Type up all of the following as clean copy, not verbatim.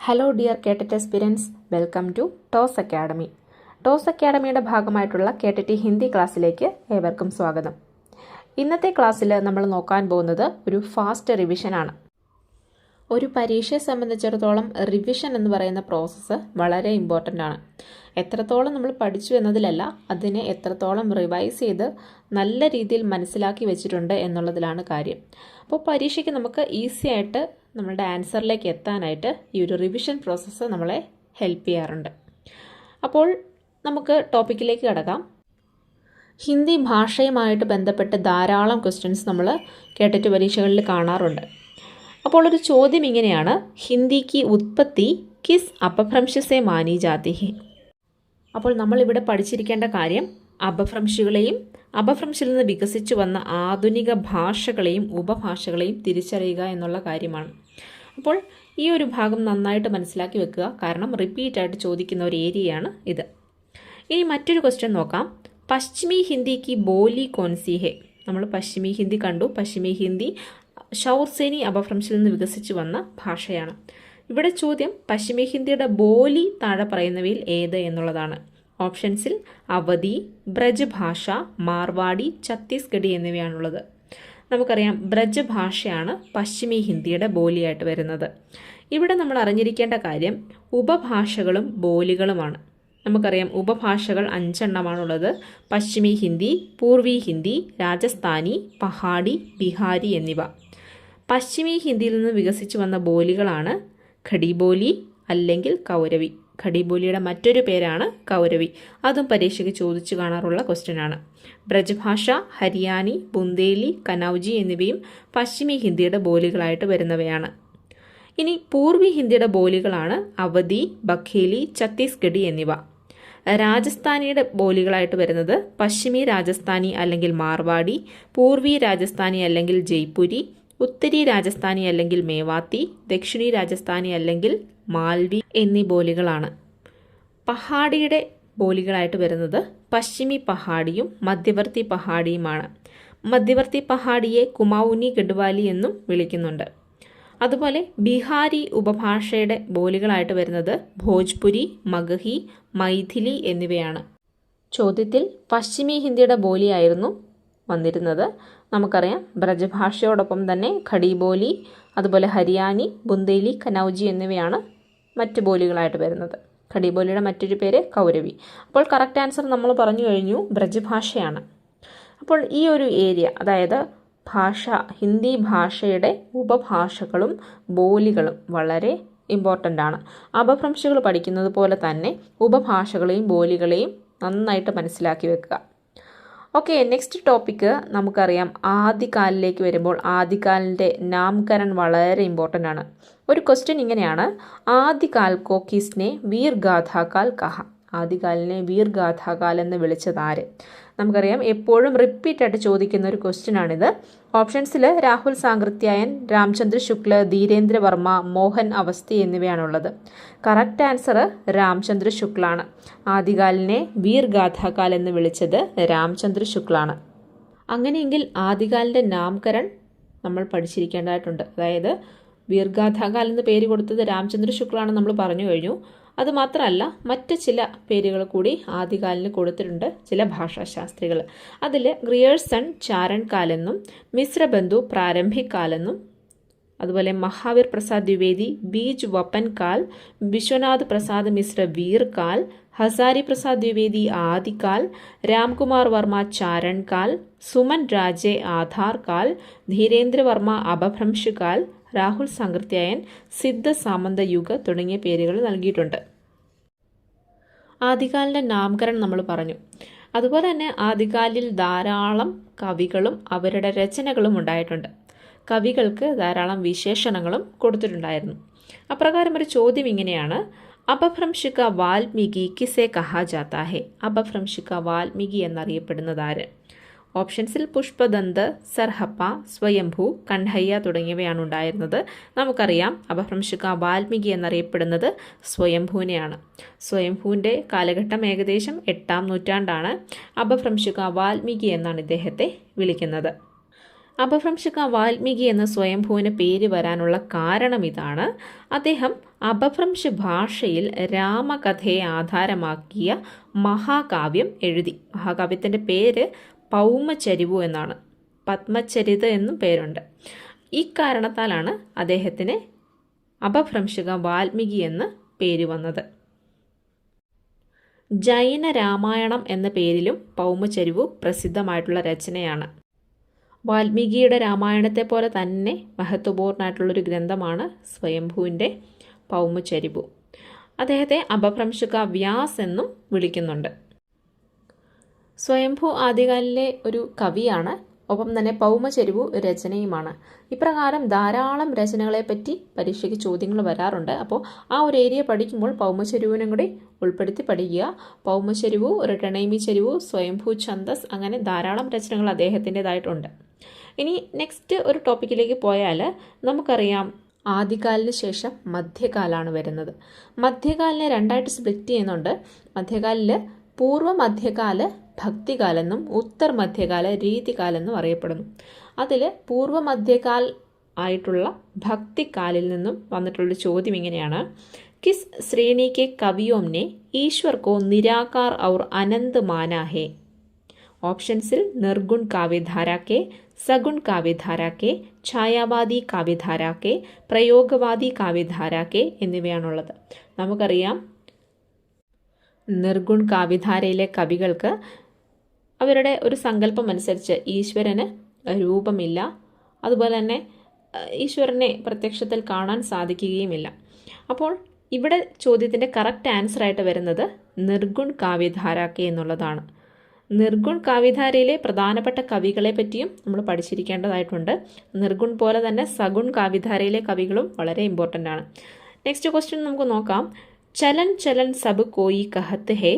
Hello dear KTET experience, welcome to Toss academy. Toss അക്കാഡമിയുടെ ഭാഗമായിട്ടുള്ള KTET Hindi ക്ലാസ്സിലേക്ക് ഏവർക്കും സ്വാഗതം. ഇന്നത്തെ ക്ലാസ്സിൽ നമ്മൾ നോക്കാൻ പോകുന്നത് ഒരു ഫാസ്റ്റ് റിവിഷനാണ്. ഒരു പരീക്ഷയെ സംബന്ധിച്ചിടത്തോളം റിവിഷൻ എന്ന് പറയുന്ന പ്രോസസ്സ് വളരെ ഇമ്പോർട്ടൻ്റ് ആണ്. എത്രത്തോളം നമ്മൾ പഠിച്ചു എന്നതിലല്ല, അതിനെ എത്രത്തോളം റിവൈസ് ചെയ്ത് നല്ല രീതിയിൽ മനസ്സിലാക്കി വെച്ചിട്ടുണ്ട് എന്നുള്ളതിലാണ് കാര്യം. അപ്പോൾ പരീക്ഷയ്ക്ക് നമുക്ക് ഈസി ആയിട്ട് നമ്മളുടെ ആൻസറിലേക്ക് എത്താനായിട്ട് ഈ ഒരു റിവിഷൻ പ്രോസസ്സ് നമ്മളെ ഹെൽപ്പ് ചെയ്യാറുണ്ട്. അപ്പോൾ നമുക്ക് ടോപ്പിക്കിലേക്ക് കടക്കാം. ഹിന്ദി ഭാഷയുമായിട്ട് ബന്ധപ്പെട്ട് ധാരാളം ക്വസ്റ്റ്യൻസ് നമ്മൾ കേട്ടിട്ട് പരീക്ഷകളിൽ കാണാറുണ്ട്. അപ്പോൾ ഒരു ചോദ്യം ഇങ്ങനെയാണ്, ഹിന്ദി കി ഉത്പത്തി കിസ് അപഭ്രംശ സെ മാനി ജാതി ഹെ. അപ്പോൾ നമ്മളിവിടെ പഠിച്ചിരിക്കേണ്ട കാര്യം അപഭ്രംശികളെയും അപഭ്രംശിൽ നിന്ന് വികസിച്ചു വന്ന ആധുനിക ഭാഷകളെയും ഉപഭാഷകളെയും തിരിച്ചറിയുക എന്നുള്ള കാര്യമാണ്. അപ്പോൾ ഈ ഒരു ഭാഗം നന്നായിട്ട് മനസ്സിലാക്കി വെക്കുക, കാരണം റിപ്പീറ്റായിട്ട് ചോദിക്കുന്ന ഒരു ഏരിയയാണ് ഇത്. ഇനി മറ്റൊരു ക്വസ്റ്റ്യൻ നോക്കാം. പശ്ചിമി ഹിന്ദി കി ബോലി കോൻസി ഹെ. നമ്മൾ പശ്ചിമി ഹിന്ദി കണ്ടു. പശ്ചിമി ഹിന്ദി ഷൗർസേനി അപഭ്രംശിൽ നിന്ന് വികസിച്ചു വന്ന ഭാഷയാണ്. ഇവിടെ ചോദ്യം പശ്ചിമി ഹിന്ദിയുടെ ബോലി താഴെ പറയുന്നവയിൽ ഏത് എന്നുള്ളതാണ്. ഓപ്ഷൻസിൽ അവധി, ബ്രജ് ഭാഷ, മാർവാടി, ഛത്തീസ്ഗഡി എന്നിവയാണുള്ളത്. നമുക്കറിയാം ബ്രജ് ഭാഷയാണ് പശ്ചിമി ഹിന്ദിയുടെ ബോലിയായിട്ട് വരുന്നത്. ഇവിടെ നമ്മൾ അറിഞ്ഞിരിക്കേണ്ട കാര്യം ഉപഭാഷകളും ബോലികളുമാണ്. നമുക്കറിയാം ഉപഭാഷകൾ 5 എണ്ണമാണുള്ളത്. പശ്ചിമി ഹിന്ദി, പൂർവി ഹിന്ദി, രാജസ്ഥാനി, പഹാഡി, ബിഹാരി എന്നിവ. പശ്ചിമി ഹിന്ദിയിൽ നിന്ന് വികസിച്ചു വന്ന ബോലികളാണ് ഖടിബോലി അല്ലെങ്കിൽ കൗരവി. ഖടിബോലിയുടെ മറ്റൊരു പേരാണ് കൗരവി. അതും പരീക്ഷയ്ക്ക് ചോദിച്ചു കാണാറുള്ള ക്വസ്റ്റ്യനാണ്. ബ്രജഭാഷ, ഹരിയാനി, ബുന്ദേലി, കനൗജി എന്നിവയും പശ്ചിമി ഹിന്ദിയുടെ ബോലികളായിട്ട് വരുന്നവയാണ്. ഇനി പൂർവി ഹിന്ദിയുടെ ബോലികളാണ് അവധി, ബഘേലി, ഛത്തീസ്ഗഡി എന്നിവ. രാജസ്ഥാനിയുടെ ബോലികളായിട്ട് വരുന്നത് പശ്ചിമി രാജസ്ഥാനി അല്ലെങ്കിൽ മാർവാടി, പൂർവി രാജസ്ഥാനി അല്ലെങ്കിൽ ജയ്പുരി, ഉത്തരി രാജസ്ഥാനി അല്ലെങ്കിൽ മേവാത്തി, ദക്ഷിണി രാജസ്ഥാനി അല്ലെങ്കിൽ മാൽവി എന്നീ ബോലികളാണ്. പഹാഡിയുടെ ബോലികളായിട്ട് വരുന്നത് പശ്ചിമി പഹാഡിയും മധ്യവർത്തി പഹാഡിയുമാണ്. മധ്യവർത്തി പഹാഡിയെ കുമാവുനി ഗഡ്വാലി എന്നും വിളിക്കുന്നുണ്ട്. അതുപോലെ ബിഹാരി ഉപഭാഷയുടെ ബോലികളായിട്ട് വരുന്നത് ഭോജ്പുരി, മഗഹി, മൈഥിലി എന്നിവയാണ്. ചോദ്യത്തിൽ പശ്ചിമി ഹിന്ദിയുടെ ബോലിയായിരുന്നു വന്നിരുന്നത്. നമുക്കറിയാം ബ്രജഭാഷയോടൊപ്പം തന്നെ ഖടിബോലി, അതുപോലെ ഹരിയാനി, ബുന്ദേലി, കനൗജി എന്നിവയാണ് മറ്റ് ബോലികളായിട്ട് വരുന്നത്. ഖടിബോലിയുടെ മറ്റൊരു പേര് കൗരവി. അപ്പോൾ കറക്റ്റ് ആൻസർ നമ്മൾ പറഞ്ഞു കഴിഞ്ഞു, ബ്രജഭാഷയാണ്. അപ്പോൾ ഈ ഒരു ഏരിയ, അതായത് ഭാഷ, ഹിന്ദി ഭാഷയുടെ ഉപഭാഷകളും ബോലികളും വളരെ ഇമ്പോർട്ടൻ്റ് ആണ്. അപഭ്രംശികൾ പഠിക്കുന്നത് പോലെ തന്നെ ഉപഭാഷകളെയും ബോലികളെയും നന്നായിട്ട് മനസ്സിലാക്കി വെക്കുക. ഓക്കെ, നെക്സ്റ്റ് ടോപ്പിക്ക് നമുക്കറിയാം ആദികാലിലേക്ക് വരുമ്പോൾ ആദികാലിൻ്റെ നാമകരൺ വളരെ ഇമ്പോർട്ടൻ്റ് ആണ്. ഒരു ക്വസ്റ്റ്യൻ ഇങ്ങനെയാണ്, ആദികാൽ കോ കിസ്നെ വീർ ഗാഥാകാൽ കഹ. ആദികാലിനെ വീർ ഗാഥാകാൽ എന്ന് വിളിച്ചത് ആര്? നമുക്കറിയാം എപ്പോഴും റിപ്പീറ്റായിട്ട് ചോദിക്കുന്ന ഒരു ക്വസ്റ്റ്യൻ ആണിത്. ഓപ്ഷൻസിൽ രാഹുൽ സാങ്കൃത്യായൻ, രാംചന്ദ്ര ശുക്ല, ധീരേന്ദ്ര വർമ്മ, മോഹൻ അവസ്ഥി എന്നിവയാണുള്ളത്. കറക്റ്റ് ആൻസർ രാംചന്ദ്ര ശുക്ലാണ്. ആദികാലിനെ വീർ ഗാഥാകാൽ എന്ന് വിളിച്ചത് രാംചന്ദ്ര ശുക്ലാണ്. അങ്ങനെയെങ്കിൽ ആദികാലിൻ്റെ നാമകരൺ നമ്മൾ പഠിച്ചിരിക്കേണ്ടതായിട്ടുണ്ട്. അതായത് വീർ ഗാഥാകാൽ എന്ന് പേര് കൊടുത്തത് രാംചന്ദ്ര ശുക്ലാണെന്ന് നമ്മൾ പറഞ്ഞു കഴിഞ്ഞു. അതുമാത്രമല്ല, മറ്റ് ചില പേരുകൾ കൂടി ആദികാലിന് കൊടുത്തിട്ടുണ്ട് ചില ഭാഷാശാസ്ത്രികൾ. അതിൽ ഗ്രിയേഴ്സൺ ചാരൺ കാലെന്നും മിശ്രബന്ധു പ്രാരംഭിക് കാലെന്നും, അതുപോലെ മഹാവീർ പ്രസാദ് ദ്വിവേദി ബീജ് വപ്പൻ കാൽ, വിശ്വനാഥ് പ്രസാദ് മിശ്ര വീർ കാൽ, ഹസാരി പ്രസാദ് ദ്വിവേദി ആദികാൽ, രാംകുമാർ വർമ്മ ചാരൺ കാൽ, സുമൻ രാജെ ആധാർ കാൽ, ധീരേന്ദ്ര വർമ്മ അപഭ്രംശ് കാൽ, രാഹുൽ സാങ്കൃത്യായൻ സിദ്ധ സാമന്ത യുഗ തുടങ്ങിയ പേരുകൾ നൽകിയിട്ടുണ്ട്. ആദികാലിൻ്റെ നാമകരൺ നമ്മൾ പറഞ്ഞു. അതുപോലെ തന്നെ ആദികാലിൽ ധാരാളം കവികളും അവരുടെ രചനകളും ഉണ്ടായിട്ടുണ്ട്. കവികൾക്ക് ധാരാളം വിശേഷണങ്ങളും കൊടുത്തിട്ടുണ്ടായിരുന്നു. അപ്രകാരം ഒരു ചോദ്യം ഇങ്ങനെയാണ്, അപഭ്രംശിക വാൽമീകി കിസെ കഹാ ജാതാ ഹെ. അപഭ്രംശിക വാൽമീകി എന്നറിയപ്പെടുന്നത് ആര്? ഓപ്ഷൻസിൽ പുഷ്പദന്ത്, സർഹപ്പ, സ്വയംഭൂ, കണ്ഹയ്യ തുടങ്ങിയവയാണ് ഉണ്ടായിരുന്നത്. നമുക്കറിയാം അപഭ്രംശിക വാൽമീകി എന്നറിയപ്പെടുന്നത് സ്വയംഭൂവിനെയാണ്. സ്വയംഭൂവിൻ്റെ കാലഘട്ടം ഏകദേശം 8-ാം നൂറ്റാണ്ടാണ്. അപഭ്രംശിക വാൽമീകി എന്നാണ് ഇദ്ദേഹത്തെ വിളിക്കുന്നത്. അപഭ്രംശക വാൽമീകി എന്ന സ്വയംഭൂവിന് പേര് വരാനുള്ള കാരണം ഇതാണ്. അദ്ദേഹം അപഭ്രംശ് ഭാഷയിൽ രാമകഥയെ ആധാരമാക്കിയ മഹാകാവ്യം എഴുതി. മഹാകാവ്യത്തിൻ്റെ പേര് പൗമചരിവു എന്നാണ്. പത്മചരിത എന്നും പേരുണ്ട്. ഇക്കാരണത്താലാണ് അദ്ദേഹത്തിന് അപഭ്രംശക വാൽമീകി എന്ന് പേര് വന്നത്. ജൈന രാമായണം എന്ന പേരിലും പൗമചരിവു പ്രസിദ്ധമായിട്ടുള്ള രചനയാണ്. വാൽമീകിയുടെ രാമായണത്തെ പോലെ തന്നെ മഹത്വപൂർണ്ണമായിട്ടുള്ളൊരു ഗ്രന്ഥമാണ് സ്വയംഭുവിൻ്റെ പൗമചരിവു. അദ്ദേഹത്തെ അപഭ്രംശക വ്യാസ് എന്നും വിളിക്കുന്നുണ്ട്. സ്വയംഭു ആദ്യകാലിലെ ഒരു കവിയാണ്, ഒപ്പം തന്നെ പൗമചരിവു രചനയുമാണ്. ഇപ്രകാരം ധാരാളം രചനകളെപ്പറ്റി പരീക്ഷയ്ക്ക് ചോദ്യങ്ങൾ വരാറുണ്ട്. അപ്പോൾ ആ ഒരു ഏരിയ പഠിക്കുമ്പോൾ പൗമചരിവിനും കൂടി ഉൾപ്പെടുത്തി പഠിക്കുക. പൗമചരിവു, ഋട്ടനൈമി ചരിവു, സ്വയംഭു ഛന്ദസ്, അങ്ങനെ ധാരാളം രചനകൾ അദ്ദേഹത്തിൻ്റെതായിട്ടുണ്ട്. ഇനി നെക്സ്റ്റ് ഒരു ടോപ്പിക്കിലേക്ക് പോയാൽ നമുക്കറിയാം ആദ്യകാലിന് ശേഷം മധ്യകാലാണ് വരുന്നത്. മധ്യകാലിനെ രണ്ടായിട്ട് സ്പ്ലിറ്റ് ചെയ്യുന്നുണ്ട്. മധ്യകാലിൽ പൂർവ്വ മധ്യകാല ഭക്തികാലെന്നും ഉത്തർ മധ്യകാല രീതികാലെന്നും അറിയപ്പെടുന്നു. അതിൽ പൂർവ്വ മധ്യകാൽ ആയിട്ടുള്ള ഭക്തികാലിൽ നിന്നും വന്നിട്ടുള്ള ചോദ്യം ഇങ്ങനെയാണ്: കിസ് ശ്രേണി കെ കവിയോംനെ ഈശ്വർ കോ നിരാകാർ ഔർ അനന്ത് മാനാ ഹേ? ഓപ്ഷൻസിൽ നിർഗുൺ കാവ്യധാര കെ, സഗുൺ കാവ്യധാര കെ, ഛായാവാദി കാവ്യധാര കെ, പ്രയോഗവാദി കാവ്യധാര കെ എന്നിവയാണുള്ളത്. നമുക്കറിയാം നിർഗുൺ കാവ്യധാരയിലെ കവികൾക്ക് അവരുടെ ഒരു സങ്കല്പം അനുസരിച്ച് ഈശ്വരന് രൂപമില്ല, അതുപോലെ തന്നെ ഈശ്വരനെ പ്രത്യക്ഷത്തിൽ കാണാൻ സാധിക്കുകയുമില്ല. അപ്പോൾ ഇവിടെ ചോദ്യത്തിൻ്റെ കറക്റ്റ് ആൻസറായിട്ട് വരുന്നത് നിർഗുൺ കാവ്യധാരാക്കെ എന്നുള്ളതാണ്. നിർഗുൺ കാവ്യധാരയിലെ പ്രധാനപ്പെട്ട കവികളെ പറ്റിയും നമ്മൾ പഠിച്ചിരിക്കേണ്ടതായിട്ടുണ്ട്. നിർഗുൺ പോലെ തന്നെ സഗുൺ കാവ്യധാരയിലെ കവികളും വളരെ ഇമ്പോർട്ടൻ്റ് ആണ്. നെക്സ്റ്റ് ക്വസ്റ്റ്യൻ നമുക്ക് നോക്കാം. ചലൻ ചലൻ സബ് കോയി കഹത്ത് ഹേ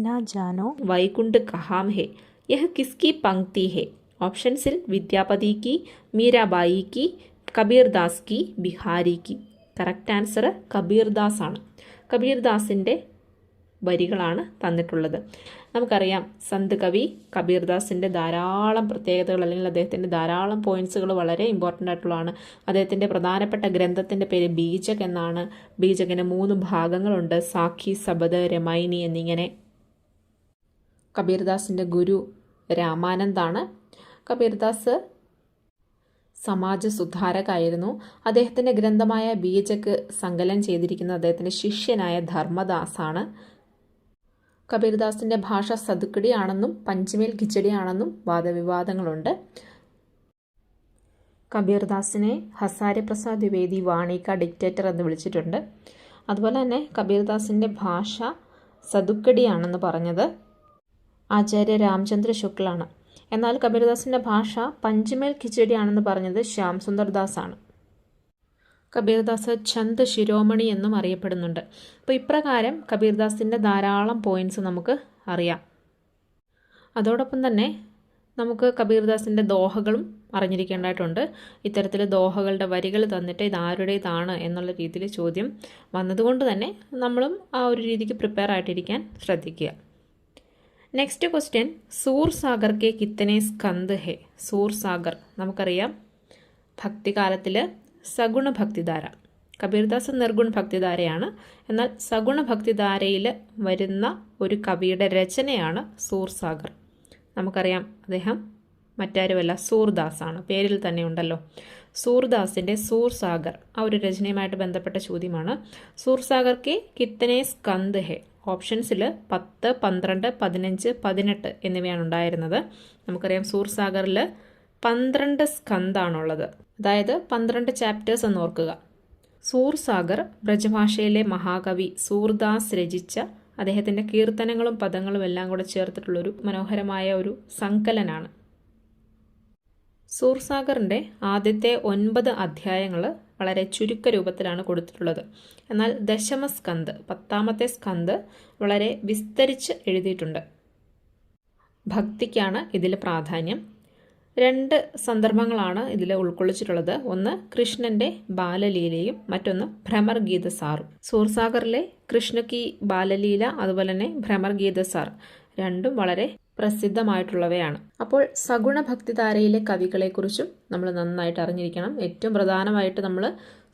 ന ജാനോ വൈകുണ്ഠ കഹാം ഹേ, യഹ് കിസ്കി പങ്ക്തി ഹേ? ഓപ്ഷൻസിൽ വിദ്യാപതി കി, മീരാബായി കി, കബീർദാസ് കി, ബിഹാരി കി. കറക്റ്റ് ആൻസർ കബീർദാസ് ആണ്. കബീർദാസിൻ്റെ വരികളാണ് തന്നിട്ടുള്ളത്. നമുക്കറിയാം സന്ത് കവി കബീർദാസിൻ്റെ ധാരാളം പ്രത്യേകതകൾ അല്ലെങ്കിൽ അദ്ദേഹത്തിൻ്റെ ധാരാളം പോയിന്റ്സുകൾ വളരെ ഇമ്പോർട്ടൻ്റ് ആയിട്ടുള്ളതാണ്. അദ്ദേഹത്തിൻ്റെ പ്രധാനപ്പെട്ട ഗ്രന്ഥത്തിൻ്റെ പേര് ബീജക് എന്നാണ്. ബീജകിന് 3 ഭാഗങ്ങളുണ്ട്: സാഖി, സബദ്, രമൈനി എന്നിങ്ങനെ. കബീർദാസിൻ്റെ ഗുരു രാമാനന്ദാണ്. കബീർദാസ് സമാജ സുധാരകായിരുന്നു. അദ്ദേഹത്തിൻ്റെ ഗ്രന്ഥമായ ബീജക് സങ്കലനം ചെയ്തിരിക്കുന്ന അദ്ദേഹത്തിൻ്റെ ശിഷ്യനായ ധർമ്മദാസാണ്. കബീർദാസിൻ്റെ ഭാഷ സതുക്കടി ആണെന്നും പഞ്ചമേൽ ഖിച്ചടി ആണെന്നും വാദവിവാദങ്ങളുണ്ട്. കബീർദാസിനെ ഹസാരി പ്രസാദ് ദ്വിവേദി വാണി കാ ഡിക്റ്റേറ്റർ എന്ന് വിളിച്ചിട്ടുണ്ട്. അതുപോലെ തന്നെ കബീർദാസിൻ്റെ ഭാഷ സതുക്കടി ആണെന്ന് പറഞ്ഞത് ആചാര്യ രാമചന്ദ്ര ശുക്ലാണ്. എന്നാൽ കബീർദാസിൻ്റെ ഭാഷ പഞ്ചമേൽ ഖിച്ചടി ആണെന്ന് പറഞ്ഞത് ശ്യാം സുന്ദർ ദാസ് ആണ്. കബീർദാസ് ഛന്ദ് ശിരോമണി എന്നും അറിയപ്പെടുന്നുണ്ട്. അപ്പോൾ ഇപ്രകാരം കബീർദാസിൻ്റെ ധാരാളം പോയിന്റ്സ് നമുക്ക് അറിയാം. അതോടൊപ്പം തന്നെ നമുക്ക് കബീർദാസിൻ്റെ ദോഹകളും അറിഞ്ഞിരിക്കേണ്ടതായിട്ടുണ്ട്. ഇത്തരത്തിൽ ദോഹകളുടെ വരികൾ തന്നിട്ട് ഇത് ആരുടേതാണ് എന്നുള്ള രീതിയിൽ ചോദ്യം വന്നതുകൊണ്ട് തന്നെ നമ്മളും ആ ഒരു രീതിക്ക് പ്രിപ്പയർ ആയിട്ടിരിക്കാൻ ശ്രദ്ധിക്കുക. നെക്സ്റ്റ് ക്വസ്റ്റ്യൻ: സൂർസാഗർ കെ കിത്തനെ സ്കന്ദ് ഹേ? സൂർസാഗർ നമുക്കറിയാം ഭക്തികാലത്തിൽ സഗുണ ഭക്തിധാര. കബീർദാസ് നിർഗുൺ ഭക്തിധാരയാണ്. എന്നാൽ സഗുണ ഭക്തിധാരയിൽ വരുന്ന ഒരു കവിയുടെ രചനയാണ് സൂർസാഗർ. നമുക്കറിയാം അദ്ദേഹം മറ്റാരുമല്ല സൂർദാസ് ആണ്. പേരിൽ തന്നെ ഉണ്ടല്ലോ. സൂർദാസിൻ്റെ സൂർസാഗർ ആ ഒരു രചനയുമായിട്ട് ബന്ധപ്പെട്ട ചോദ്യമാണ്. സൂർസാഗർ കെ കിത്തനെ സ്കന്ദ് ഹേ? ഓപ്ഷൻസിൽ 10, 12, 15, 18 എന്നിവയാണ് ഉണ്ടായിരുന്നത്. നമുക്കറിയാം സൂർസാഗറിൽ 12 സ്കന്ദാണുള്ളത്, അതായത് 12 ചാപ്റ്റേഴ്സ് എന്ന് ഓർക്കുക. സൂർസാഗർ ബ്രജഭാഷയിലെ മഹാകവി സൂർദാസ് രചിച്ച അദ്ദേഹത്തിൻ്റെ കീർത്തനങ്ങളും പദങ്ങളും എല്ലാം കൂടെ ചേർത്തിട്ടുള്ളൊരു മനോഹരമായ ഒരു സങ്കലനാണ്. സൂർസാഗറിൻ്റെ ആദ്യത്തെ 9 അധ്യായങ്ങൾ വളരെ ചുരുക്ക രൂപത്തിലാണ് കൊടുത്തിട്ടുള്ളത്. എന്നാൽ ദശമസ്കന്ധ് 10ാമത്തെ സ്കന്ധ് വളരെ വിസ്തരിച്ച് എഴുതിയിട്ടുണ്ട്. ഭക്തിക്കാണ് ഇതിൽ പ്രാധാന്യം. 2 സന്ദർഭങ്ങളാണ് ഇതിൽ ഉൾക്കൊള്ളിച്ചിട്ടുള്ളത്. ഒന്ന് കൃഷ്ണൻ്റെ ബാലലീലയും മറ്റൊന്ന് ഭ്രമർഗീത സാറും. സൂർസാഗറിലെ കൃഷ്ണ കി ബാലലീല അതുപോലെ തന്നെ ഭ്രമർഗീത സാർ രണ്ടും വളരെ പ്രസിദ്ധമായിട്ടുള്ളവയാണ്. അപ്പോൾ സഗുണഭക്തിധാരയിലെ കവികളെക്കുറിച്ചും നമ്മൾ നന്നായിട്ട് അറിഞ്ഞിരിക്കണം. ഏറ്റവും പ്രധാനമായിട്ട് നമ്മൾ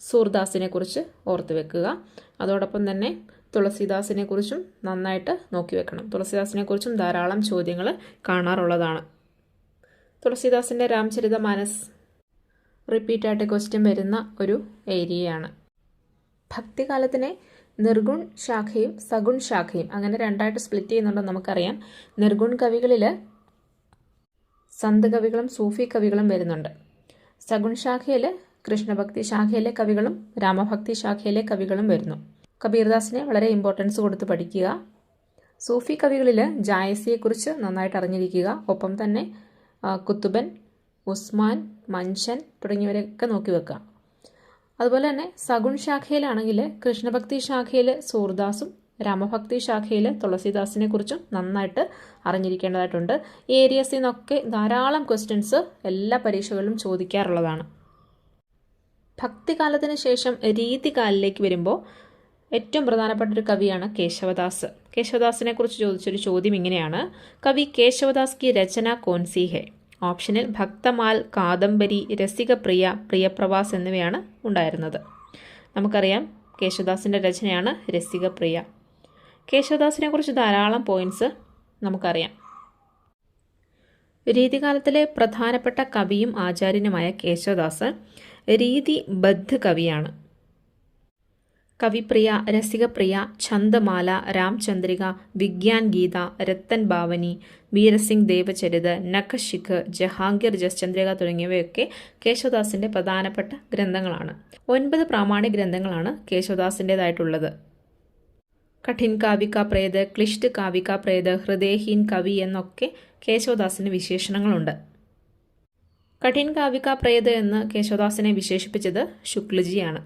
സൂർദാസിനെ കുറിച്ച് ഓർത്തു വെക്കുക. അതോടൊപ്പം തന്നെ തുളസീദാസിനെ കുറിച്ചും നന്നായിട്ട് നോക്കി വെക്കണം. തുളസീദാസിനെ കുറിച്ചും ധാരാളം ചോദ്യങ്ങൾ കാണാറുള്ളതാണ്. തുളസീദാസിൻ്റെ രാംചരിതമാനസ് റിപ്പീറ്റായിട്ട് ക്വസ്റ്റ്യൻ വരുന്ന ഒരു ഏരിയയാണ്. ഭക്തികാലത്തിനെ നിർഗുൺ ശാഖയും സഗുൺ ശാഖയും അങ്ങനെ രണ്ടായിട്ട് സ്പ്ലിറ്റ് ചെയ്യുന്നുണ്ടെന്ന് നമുക്കറിയാം. നിർഗുൺ കവികളിൽ സന്ത് കവികളും സൂഫി കവികളും വരുന്നുണ്ട്. സഗുൺ ശാഖയിൽ കൃഷ്ണഭക്തി ശാഖയിലെ കവികളും രാമഭക്തി ശാഖയിലെ കവികളും വരുന്നു. കബീർദാസിനെ വളരെ ഇമ്പോർട്ടൻസ് കൊടുത്ത് പഠിക്കുക. സൂഫി കവികളിൽ ജായസിയെക്കുറിച്ച് നന്നായിട്ട് അറിഞ്ഞിരിക്കുക. ഒപ്പം തന്നെ കുത്തുബൻ, ഉസ്മാൻ, മൻഷൻ തുടങ്ങിയവരെയൊക്കെ നോക്കി വെക്കുക. അതുപോലെ തന്നെ സഗുൺ ശാഖയിലാണെങ്കിൽ കൃഷ്ണഭക്തി ശാഖയിൽ സൂർദാസും രാമഭക്തി ശാഖയിൽ തുളസീദാസിനെ കുറിച്ചും നന്നായിട്ട് അറിഞ്ഞിരിക്കേണ്ടതായിട്ടുണ്ട്. ഈ ഏരിയസിൽ നിന്നൊക്കെ ധാരാളം ക്വസ്റ്റ്യൻസ് എല്ലാ പരീക്ഷകളിലും ചോദിക്കാറുള്ളതാണ്. ഭക്തികാലത്തിന് ശേഷം രീതികാലിലേക്ക് വരുമ്പോൾ ഏറ്റവും പ്രധാനപ്പെട്ട ഒരു കവിയാണ് കേശവദാസ്. കേശവദാസിനെ കുറിച്ച് ചോദിച്ചൊരു ചോദ്യം ഇങ്ങനെയാണ്: കവി കേശവദാസ് കി രചന കോൻസി ഹെ? ഓപ്ഷനിൽ ഭക്തമാൽ, കാദംബരി, രസികപ്രിയ, പ്രിയപ്രവാസ് എന്നിവയാണ് ഉണ്ടായിരുന്നത്. നമുക്കറിയാം കേശവദാസിൻ്റെ രചനയാണ് രസികപ്രിയ. കേശവദാസിനെ കുറിച്ച് ധാരാളം പോയിന്റ്സ് നമുക്കറിയാം. രീതികാലത്തിലെ പ്രധാനപ്പെട്ട കവിയും ആചാര്യനുമായ കേശവദാസ് രീതിബദ്ധ കവിയാണ്. കവിപ്രിയ, രസികപ്രിയ, ഛന്ദമാല, രാംചന്ദ്രിക, വിഗ്യാൻ ഗീത, രത്തൻ ഭാവനി, വീരസിംഗ് ദേവചരിത്, നഖശിഖ്, ജഹാംഗീർ ജസ്ചന്ദ്രിക തുടങ്ങിയവയൊക്കെ കേശവദാസിൻ്റെ പ്രധാനപ്പെട്ട ഗ്രന്ഥങ്ങളാണ്. 9 പ്രാമാണിക ഗ്രന്ഥങ്ങളാണ് കേശവദാസിൻ്റെതായിട്ടുള്ളത്. കഠിൻ കാവിക പ്രേത്, ക്ലിഷ്ട് കാവിക പ്രേത്, ഹൃദയഹീൻ കവി എന്നൊക്കെ കേശവദാസിന് വിശേഷണങ്ങളുണ്ട്. കഠിൻ കാവിക പ്രേത് എന്ന് കേശവദാസിനെ വിശേഷിപ്പിച്ചത് ശുക്ലജിയാണ്.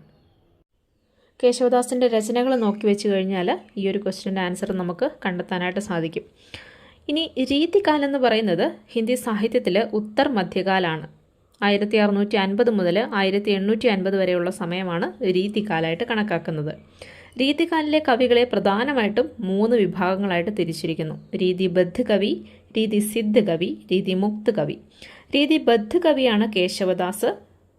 കേശവദാസിൻ്റെ രചനകൾ നോക്കി വെച്ച് കഴിഞ്ഞാൽ ഈ ഒരു ക്വസ്റ്റ്യൻ്റെ ആൻസർ നമുക്ക് കണ്ടെത്താനായിട്ട് സാധിക്കും. ഇനി രീതികാലം എന്ന് പറയുന്നത് ഹിന്ദി സാഹിത്യത്തിൽ ഉത്തർ മധ്യകാലാണ്. 1650 മുതൽ 1850 വരെയുള്ള സമയമാണ് രീതികാലമായിട്ട് കണക്കാക്കുന്നത്. രീതികാലിലെ കവികളെ പ്രധാനമായിട്ടും 3 വിഭാഗങ്ങളായിട്ട് തിരിച്ചിരിക്കുന്നു: രീതിബദ്ധ കവി, രീതി സിദ്ധ കവി, രീതി മുക്ത് കവി. രീതിബദ്ധ കവിയാണ് കേശവദാസ്,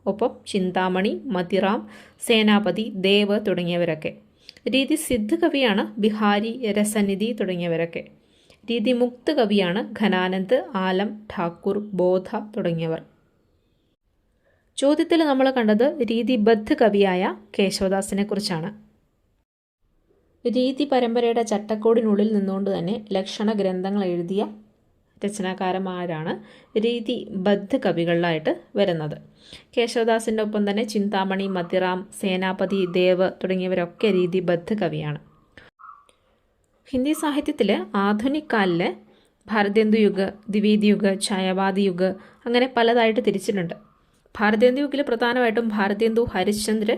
ഒപ്പം ചിന്താമണി, മതിറാം, സേനാപതി, ദേവ് തുടങ്ങിയവരൊക്കെ. രീതി സിദ്ധ കവിയാണ് ബിഹാരി, രസനിധി തുടങ്ങിയവരൊക്കെ. രീതി മുക്ത കവിയാണ് ഘനാനന്ദ്, ആലം, ഠാക്കൂർ, ബോധ തുടങ്ങിയവർ. ചോദ്യത്തിൽ നമ്മൾ കണ്ടത് രീതിബദ്ധ കവിയായ കേശവദാസിനെ കുറിച്ചാണ്. രീതി പരമ്പരയുടെ ചട്ടക്കൂടിനുള്ളിൽ നിന്നുകൊണ്ട് തന്നെ ലക്ഷണ ഗ്രന്ഥങ്ങൾ എഴുതിയ രചനാകാരന്മാരാണ് രീതിബദ്ധ കവികളിലായിട്ട് വരുന്നത്. കേശവദാസിൻ്റെ ഒപ്പം തന്നെ ചിന്താമണി, മതിറാം, സേനാപതി, ദേവ് തുടങ്ങിയവരൊക്കെ രീതിബദ്ധ കവിയാണ്. ഹിന്ദി സാഹിത്യത്തിൽ ആധുനിക് കാലിൽ ഭാരതേന്ദു യുഗ്, ദ്വിവേദി യുഗ്, ഛായാവാദി യുഗ് അങ്ങനെ പലതായിട്ട് തിരിച്ചിട്ടുണ്ട്. ഭാരതേന്ദു യുഗിൽ പ്രധാനമായിട്ടും ഭാരതേന്ദു ഹരിശ്ചന്ദ്ര,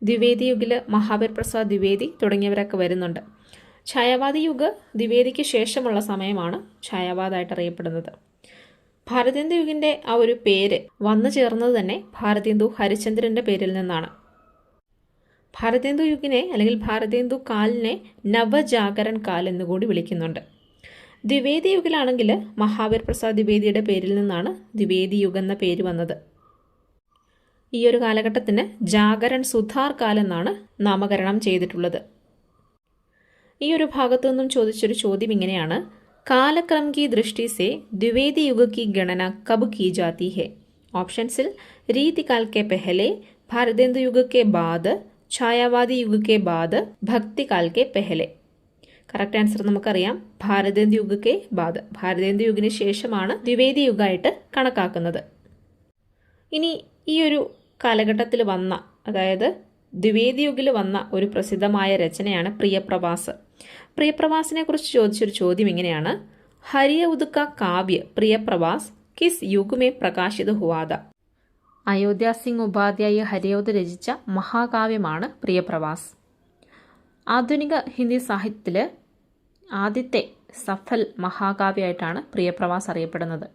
ദ്വിവേദി യുഗിൽ മഹാവീർ പ്രസാദ് ദ്വിവേദി തുടങ്ങിയവരൊക്കെ വരുന്നുണ്ട്. ഛായാവാദി യുഗ് ദ്വിവേദിക്ക് ശേഷമുള്ള സമയമാണ് ഛായാവാദായിട്ട് അറിയപ്പെടുന്നത്. ഭാരതേന്ദു യുഗിൻ്റെ ആ ഒരു പേര് വന്നു ചേർന്നത് തന്നെ ഭാരതേന്ദു ഹരിശ്ചന്ദ്രൻ്റെ പേരിൽ നിന്നാണ്. ഭാരതേന്ദു യുഗിനെ അല്ലെങ്കിൽ ഭാരതേന്ദു കാലിനെ നവജാഗരൺ കാൽ എന്നുകൂടി വിളിക്കുന്നുണ്ട്. ദ്വിവേദി യുഗിലാണെങ്കിൽ മഹാവീർ പ്രസാദ് ദ്വിവേദിയുടെ പേരിൽ നിന്നാണ് ദ്വിവേദി യുഗ് എന്ന പേര് വന്നത്. ഈ ഒരു കാലഘട്ടത്തിന് ജാഗരൺ സുധാർ കാൽ എന്നാണ് നാമകരണം ചെയ്തിട്ടുള്ളത്. ഈ ഒരു ഭാഗത്തു നിന്നും ചോദിച്ചൊരു ചോദ്യം ഇങ്ങനെയാണ്: കാലക്രम की दृष्टि से द्विवेदी युग की गणना कब की जाती है? ऑप्शंसिल रीतिकाल के पहले, भारतेंदु युग के बाद, ഛായാവാദി യുഗ് के बाद, ഭക്തികാൽ के पहले. കറക്റ്റ് ആൻസർ നമുക്കറിയാം, ഭാരതേന്ദു യുഗ് के बाद. ഭാരതേന്ദു യുഗിന് ശേഷമാണ് ദ്വിവേദി യുഗമായിട്ട് കണക്കാക്കുന്നത്. ഇനി ഈ ഒരു കാലഘട്ടത്തിൽ വന്ന, അതായത് ദ്വിവേദി യുഗിൽ വന്ന ഒരു പ്രസിദ്ധമായ രചനയാണ് പ്രിയപ്രവാസ്. പ്രിയപ്രവാസിനെ കുറിച്ച് ചോദിച്ചൊരു ചോദ്യം ഇങ്ങനെയാണ്: ഹരിയ ഉദുക്ക കാവ്യ പ്രിയപ്രവാസ് കിസ് യുഗ് മേ പ്രകാശിത ഹുവാദ? അയോധ്യ സിംഗ് ഉപാധ്യായ ഹരിയോദ് രചിച്ച മഹാകാവ്യമാണ് പ്രിയപ്രവാസ്. ആധുനിക ഹിന്ദി സാഹിത്യത്തിൽ ആദ്യത്തെ സഫൽ മഹാകാവ്യമായിട്ടാണ് പ്രിയപ്രവാസ് അറിയപ്പെടുന്നത്.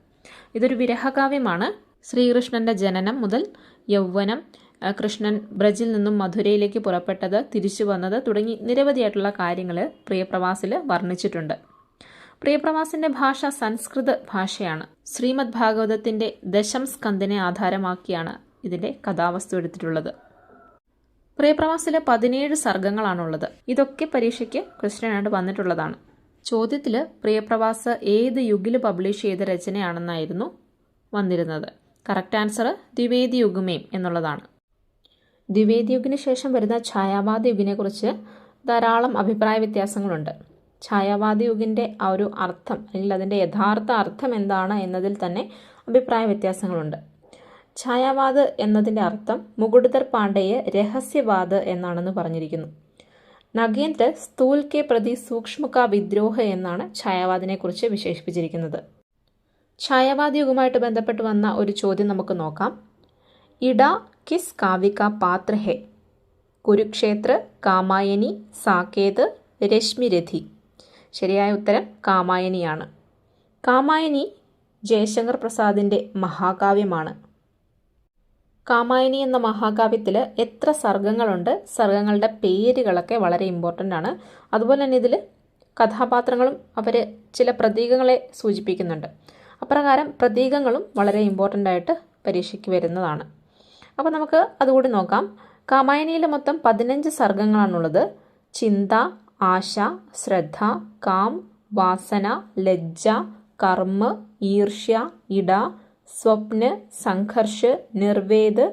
ഇതൊരു വിരഹകാവ്യമാണ്. ശ്രീകൃഷ്ണന്റെ ജനനം മുതൽ യൗവനം, കൃഷ്ണൻ ബ്രജിൽ നിന്നും മധുരയിലേക്ക് പുറപ്പെട്ടത്, തിരിച്ചു വന്നത് തുടങ്ങി നിരവധിയായിട്ടുള്ള കാര്യങ്ങൾ പ്രിയപ്രവാസിൽ വർണ്ണിച്ചിട്ടുണ്ട്. പ്രിയപ്രവാസിന്റെ ഭാഷ സംസ്കൃത ഭാഷയാണ്. ശ്രീമദ് ഭാഗവതത്തിന്റെ ദശം സ്കന്ദനെ ആധാരമാക്കിയാണ് ഇതിന്റെ കഥാവസ്തു എടുത്തിട്ടുള്ളത്. പ്രിയപ്രവാസിൽ 17 സർഗങ്ങളാണുള്ളത്. ഇതൊക്കെ പരീക്ഷയ്ക്ക് ക്വസ്റ്റ്യനായിട്ട് വന്നിട്ടുള്ളതാണ്. ചോദ്യത്തിൽ പ്രിയപ്രവാസ് ഏത് യുഗിൽ പബ്ലിഷ് ചെയ്ത രചനയാണെന്നായിരുന്നു വന്നിരുന്നത്. കറക്റ്റ് ആൻസർ ദ്വിവേദി യുഗമേം എന്നുള്ളതാണ്. ദ്വിവേദി യുഗിന് ശേഷം വരുന്ന ഛായാവാദ യുഗിനെക്കുറിച്ച് ധാരാളം അഭിപ്രായ വ്യത്യാസങ്ങളുണ്ട്. ഛായാവാദ യുഗിൻ്റെ ആ ഒരു അർത്ഥം അല്ലെങ്കിൽ അതിൻ്റെ യഥാർത്ഥ അർത്ഥം എന്താണ് എന്നതിൽ തന്നെ അഭിപ്രായ വ്യത്യാസങ്ങളുണ്ട്. ഛായാവാദ് എന്നതിൻ്റെ അർത്ഥം മുകുട്ധർ പാണ്ഡെയെ രഹസ്യവാദ് എന്നാണെന്ന് പറഞ്ഞിരിക്കുന്നു. നഗേന്ദ്ര സ്ഥൂൽ കെ പ്രതി സൂക്ഷ്മ കാ വിദ്രോഹ എന്നാണ് ഛായാവാദിനെക്കുറിച്ച് വിശേഷിപ്പിച്ചിരിക്കുന്നത്. ഛായാവാദ യുഗവുമായിട്ട് ബന്ധപ്പെട്ട് വന്ന ഒരു ചോദ്യം നമുക്ക് നോക്കാം. ഇട കിസ് കാവ്യ കാ പാത്ര ഹെ? കുരുക്ഷേത്ര, കാമായനി, സാകേത്, രശ്മിരഥി. ശരിയായ ഉത്തരം കാമായനിയാണ്. കാമായനി ജയശങ്കർ പ്രസാദിൻ്റെ മഹാകാവ്യമാണ്. കാമായനി എന്ന മഹാകാവ്യത്തിൽ എത്ര സർഗങ്ങളുണ്ട്, സർഗങ്ങളുടെ പേരുകളൊക്കെ വളരെ ഇമ്പോർട്ടൻ്റ് ആണ്. അതുപോലെ തന്നെ ഇതിൽ കഥാപാത്രങ്ങളും അവർ ചില പ്രതീകങ്ങളെ സൂചിപ്പിക്കുന്നുണ്ട്. അപ്രകാരം പ്രതീകങ്ങളും വളരെ ഇമ്പോർട്ടൻ്റ് ആയിട്ട് പരീക്ഷയ്ക്ക് വരുന്നതാണ്. അപ്പോൾ നമുക്ക് അതുകൂടി നോക്കാം. കാമായനിയിൽ മൊത്തം 15 സർഗങ്ങളാണുള്ളത്. ചിന്ത, ആശ, ശ്രദ്ധ, കാം, വാസന, ലജ്ജ, കർമ്മ, ഈർഷ്യ, ഇട, സ്വപ്ന, സംഘർഷ്, നിർവേദ്,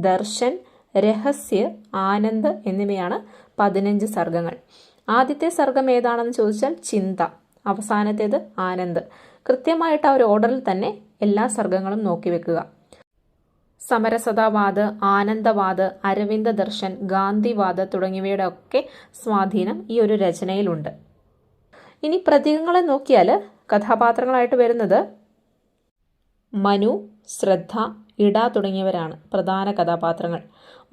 ദർശൻ, രഹസ്യ, ആനന്ദ് എന്നിവയാണ് 15 സർഗങ്ങൾ. ആദ്യത്തെ സർഗം ഏതാണെന്ന് ചോദിച്ചാൽ ചിന്ത, അവസാനത്തേത് ആനന്ദ്. കൃത്യമായിട്ട് ആ ഒരു ഓർഡറിൽ തന്നെ എല്ലാ സർഗങ്ങളും നോക്കി വെക്കുക. സമരസതാവാദ്, ആനന്ദവാദ്, അരവിന്ദ ദർശൻ, ഗാന്ധിവാദ് തുടങ്ങിയവയുടെ ഒക്കെ സ്വാധീനം ഈ ഒരു രചനയിലുണ്ട്. ഇനി പ്രതീകങ്ങളെ നോക്കിയാൽ കഥാപാത്രങ്ങളായിട്ട് വരുന്നത് മനു, ശ്രദ്ധ, ഇട തുടങ്ങിയവരാണ് പ്രധാന കഥാപാത്രങ്ങൾ.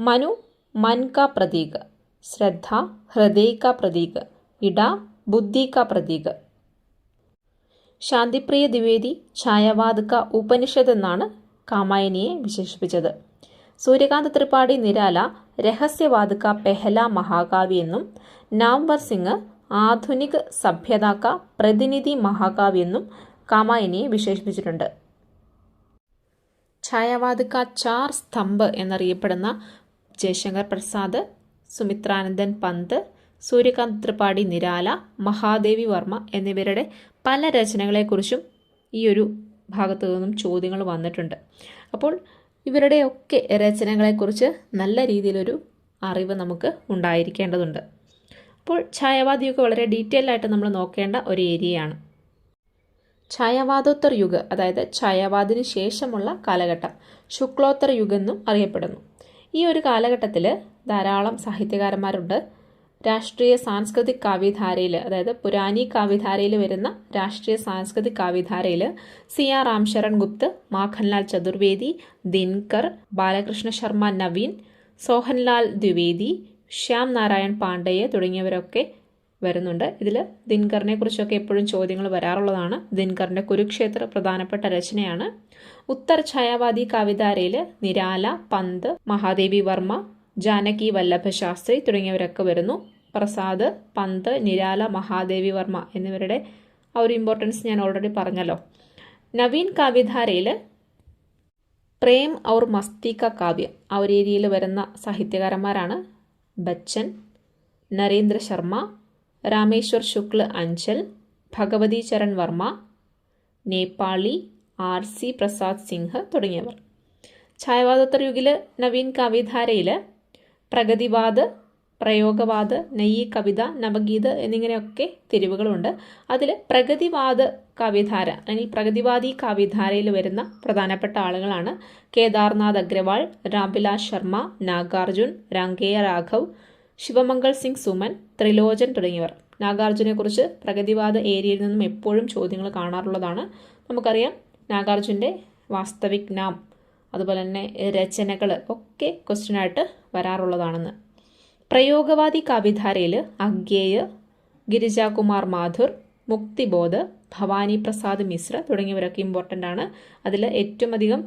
മനു മൻ കാ പ്രതീക്, ശ്രദ്ധ ഹൃദയ കാ പ്രതീക്, ഇട ബുദ്ധി കാ പ്രതീക്. ശാന്തിപ്രിയ ദ്വിവേദി ഛായാവാദ് കാ ഉപനിഷത്ത് എന്നാണ് കാമായനിയെ വിശേഷിപ്പിച്ചത്. സൂര്യകാന്ത് ത്രിപാഠി നിരാല രഹസ്യവാദ് കാ പെഹല മഹാകാവ്യ എന്നും നാംവർ സിംഗ് ആധുനിക് സഭ്യത കാ പ്രതിനിധി മഹാകാവ്യ എന്നും കാമായനിയെ വിശേഷിപ്പിച്ചിട്ടുണ്ട്. ഛായാവാദ് കാ ചാർ സ്തംഭ് എന്നറിയപ്പെടുന്ന ജയശങ്കർ പ്രസാദ്, സുമിത്രാനന്ദൻ പന്ത്, സൂര്യകാന്ത് ത്രിപാഠി നിരാല, മഹാദേവി വർമ്മ എന്നിവരുടെ പല രചനകളെക്കുറിച്ചും ഈ ഒരു ഭാഗത്തു നിന്നും ചോദ്യങ്ങൾ വന്നിട്ടുണ്ട്. അപ്പോൾ ഇവരുടെയൊക്കെ രചനകളെക്കുറിച്ച് നല്ല രീതിയിലൊരു അറിവ് നമുക്ക് ഉണ്ടായിരിക്കേണ്ടതുണ്ട്. അപ്പോൾ ഛായാവാദ യുഗം വളരെ ഡീറ്റെയിൽ ആയിട്ട് നമ്മൾ നോക്കേണ്ട ഒരു ഏരിയയാണ്. ഛായാവാദോത്തർ യുഗ്, അതായത് ഛായാവാദിന് ശേഷമുള്ള കാലഘട്ടം ശുക്ലോത്തർ യുഗ് എന്നും അറിയപ്പെടുന്നു. ഈ ഒരു കാലഘട്ടത്തിൽ ധാരാളം സാഹിത്യകാരന്മാരുണ്ട്. രാഷ്ട്രീയ സാംസ്കൃതിക് കാവ്യധാരയിൽ, അതായത് പുരാനി കാവ്യധാരയിൽ വരുന്ന രാഷ്ട്രീയ സാംസ്കൃതിക് കാവ്യധാരയിൽ CR രാംശരൺ ഗുപ്ത്, മാഖൻലാൽ ചതുർവേദി, ദിൻകർ, ബാലകൃഷ്ണ ശർമ്മ നവീൻ, സോഹൻലാൽ ദ്വിവേദി, ശ്യാം നാരായൺ പാണ്ഡെയ തുടങ്ങിയവരൊക്കെ വരുന്നുണ്ട്. ഇതിൽ ദിൻകറിനെ കുറിച്ചൊക്കെ എപ്പോഴും ചോദ്യങ്ങൾ വരാറുള്ളതാണ്. ദിൻകറിൻ്റെ കുരുക്ഷേത്ര പ്രധാനപ്പെട്ട രചനയാണ്. ഉത്തർ ഛായാവാദി കാവ്യധാരയിൽ നിരാല, പന്ത്, മഹാദേവി വർമ്മ, ജാനകി വല്ലഭ ശാസ്ത്രി തുടങ്ങിയവരൊക്കെ വരുന്നു. പ്രസാദ്, പന്ത്, നിരാല, മഹാദേവി വർമ്മ എന്നിവരുടെ ആ ഒരു ഇമ്പോർട്ടൻസ് ഞാൻ ഓൾറെഡി പറഞ്ഞല്ലോ. നവീൻ കാവ്യധാരയിൽ പ്രേം ഔർ മസ്തി കാ കാവ്യ ആ ഒരു ഏരിയയിൽ വരുന്ന സാഹിത്യകാരന്മാരാണ് ബച്ചൻ, നരേന്ദ്ര ശർമ്മ, രാമേശ്വർ ശുക്ല അഞ്ചൽ, ഭഗവതി ചരൺ വർമ്മ, നേപ്പാളി, RC പ്രസാദ് സിംഹ് തുടങ്ങിയവർ. ഛായാവാദോത്തർ യുഗിൽ നവീൻ കാവ്യധാരയിൽ പ്രഗതിവാദ്, പ്രയോഗവാദ്, നെയ്യ് കവിത, നവഗീത് എന്നിങ്ങനെയൊക്കെ തിരിവുകളുണ്ട്. അതിൽ പ്രഗതിവാദ കാവ്യധാര അല്ലെങ്കിൽ പ്രഗതിവാദി കാവ്യധാരയിൽ വരുന്ന പ്രധാനപ്പെട്ട ആളുകളാണ് കേദാർനാഥ് അഗ്രവാൾ, രാംവിലാസ് ശർമ്മ, നാഗാർജുൻ, രാംകേയ രാഘവ്, ശിവമംഗൾ സിംഗ് സുമൻ, ത്രിലോചൻ തുടങ്ങിയവർ. നാഗാർജുനെക്കുറിച്ച് പ്രഗതിവാദ ഏരിയയിൽ നിന്നും എപ്പോഴും ചോദ്യങ്ങൾ കാണാറുള്ളതാണ്. നമുക്കറിയാം നാഗാർജുൻ്റെ വാസ്തവിക് നാം, അതുപോലെ തന്നെ രചനകൾ ഒക്കെ ക്വസ്റ്റ്യനായിട്ട് വരാറുള്ളതാണെന്ന്. പ്രയോഗവാദി കാവ്യധാരയിൽ അഗ്ഗേയ, ഗിരിജാകുമാർ മാഥുർ, മുക്തിബോധ്, ഭവാനി പ്രസാദ് മിശ്ര തുടങ്ങിയവരൊക്കെ ഇമ്പോർട്ടൻ്റ് ആണ്. അതിൽ ഏറ്റവും അധികം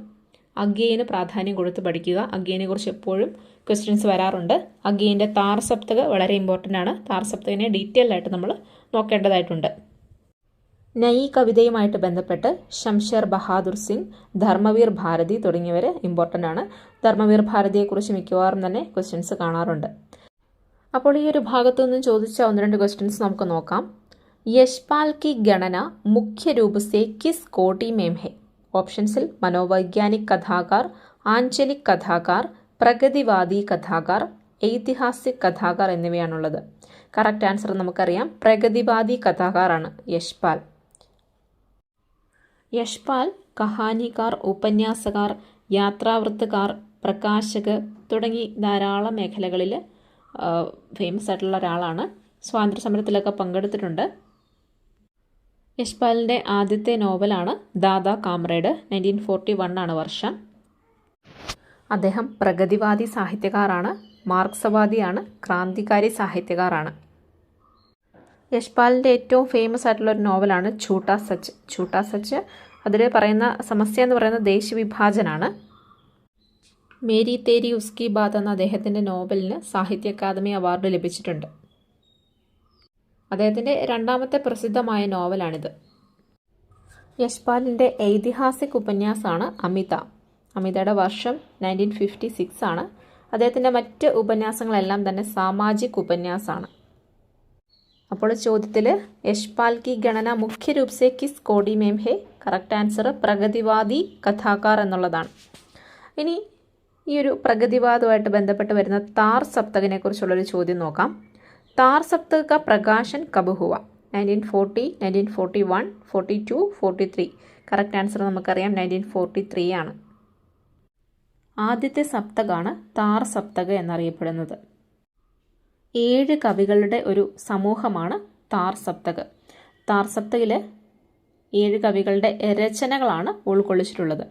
അഗ്ഗേയന് പ്രാധാന്യം കൊടുത്ത് പഠിക്കുക. അഗ്ഗേയനെ കുറിച്ച് എപ്പോഴും ക്വസ്റ്റ്യൻസ് വരാറുണ്ട്. അഗ്ഗേയൻ്റെ താർ സപ്തക വളരെ ഇമ്പോർട്ടൻ്റ് ആണ്. താർ സപ്തകനെ ഡീറ്റെയിൽ ആയിട്ട് നമ്മൾ നോക്കേണ്ടതായിട്ടുണ്ട്. നയി കവിതയുമായിട്ട് ബന്ധപ്പെട്ട് ശംഷേർ ബഹാദുർ സിംഗ്, ധർമ്മവീർ ഭാരതി തുടങ്ങിയവർ ഇമ്പോർട്ടൻ്റ് ആണ്. ധർമ്മവീർ ഭാരതിയെക്കുറിച്ച് മിക്കവാറും തന്നെ ക്വസ്റ്റ്യൻസ് കാണാറുണ്ട്. അപ്പോൾ ഈ ഒരു ഭാഗത്തു നിന്നും ചോദിച്ച 1-2 ക്വസ്റ്റ്യൻസ് നമുക്ക് നോക്കാം. യശ്പാൽ കി ഗണന മുഖ്യ രൂപ സെ കിസ് കോട്ടി മേം ഹെ? ഓപ്ഷൻസിൽ മനോവൈജ്ഞാനിക് കഥാകാർ, ആഞ്ചലിക് കഥാകാർ, പ്രഗതിവാദി കഥാകാർ, ഐതിഹാസിക് കഥാകാർ എന്നിവയാണുള്ളത്. കറക്റ്റ് ആൻസർ നമുക്കറിയാം, പ്രഗതിവാദി കഥാകാരാണ് യശ്പാൽ. യശ്പാൽ കഹാനികാർ, ഉപന്യാസകാർ, യാത്രാവൃത്തകാർ, പ്രകാശകർ തുടങ്ങി ധാരാളം മേഖലകളിൽ ഫേമസ് ആയിട്ടുള്ള ഒരാളാണ്. സ്വാതന്ത്ര്യ സമരത്തിലൊക്കെ പങ്കെടുത്തിട്ടുണ്ട്. യശ്പാലിൻ്റെ ആദ്യത്തെ നോവലാണ് ദാദാ കാമ്രേഡ്. 1941 ആണ് വർഷം. അദ്ദേഹം പ്രഗതിവാദി സാഹിത്യകാരാണ്, മാർക്സവാദിയാണ്, ക്രാന്തികാരി സാഹിത്യകാരാണ്. യശ്പാലിൻ്റെ ഏറ്റവും ഫേമസ് ആയിട്ടുള്ള ഒരു നോവലാണ് ഛൂട്ടാ സച്ച്. ഛൂട്ടാ സച്ച് അതിൽ പറയുന്ന സമസ്യ എന്ന് പറയുന്നത് ദേശവിഭാജനാണ്. മേരി തേരി ഉസ്കി ബാത് എന്ന അദ്ദേഹത്തിൻ്റെ നോവലിന് സാഹിത്യ അക്കാദമി അവാർഡ് ലഭിച്ചിട്ടുണ്ട്. അദ്ദേഹത്തിൻ്റെ രണ്ടാമത്തെ പ്രസിദ്ധമായ നോവലാണിത്. യശ്പാലിൻ്റെ ഐതിഹാസിക് ഉപന്യാസമാണ് അമിത. അമിതയുടെ വർഷം 1956 ആണ്. അദ്ദേഹത്തിൻ്റെ മറ്റ് ഉപന്യാസങ്ങളെല്ലാം തന്നെ സാമാജിക് ഉപന്യാസമാണ്. അപ്പോൾ ചോദ്യത്തിൽ യശ്പാൽ കി ഗണന മുഖ്യ രൂപ സെ കിസ് കോടി മേം ഹെ? കറക്റ്റ് ആൻസർ പ്രഗതിവാദി കഥാകാർ എന്നുള്ളതാണ്. ഇനി ഈ ഒരു പ്രഗതിവാദവുമായിട്ട് ബന്ധപ്പെട്ട് വരുന്ന താർ സപ്തകിനെ കുറിച്ചുള്ളൊരു ചോദ്യം നോക്കാം. താർ സപ്തക കാ പ്രകാശൻ കബ് ഹുവ? 1940, 1941, 42, 43. കറക്റ്റ് ആൻസർ നമുക്കറിയാം 1943 ആണ്. ആദ്യത്തെ സപ്തകാണ് താർ സപ്തക എന്നറിയപ്പെടുന്നത്. 7 കവികളുടെ ഒരു സമൂഹമാണ് താർ സപ്തക. താർ സപ്തകിൽ 7 കവികളുടെ രചനകളാണ് ഉൾക്കൊള്ളിച്ചിട്ടുള്ളത്.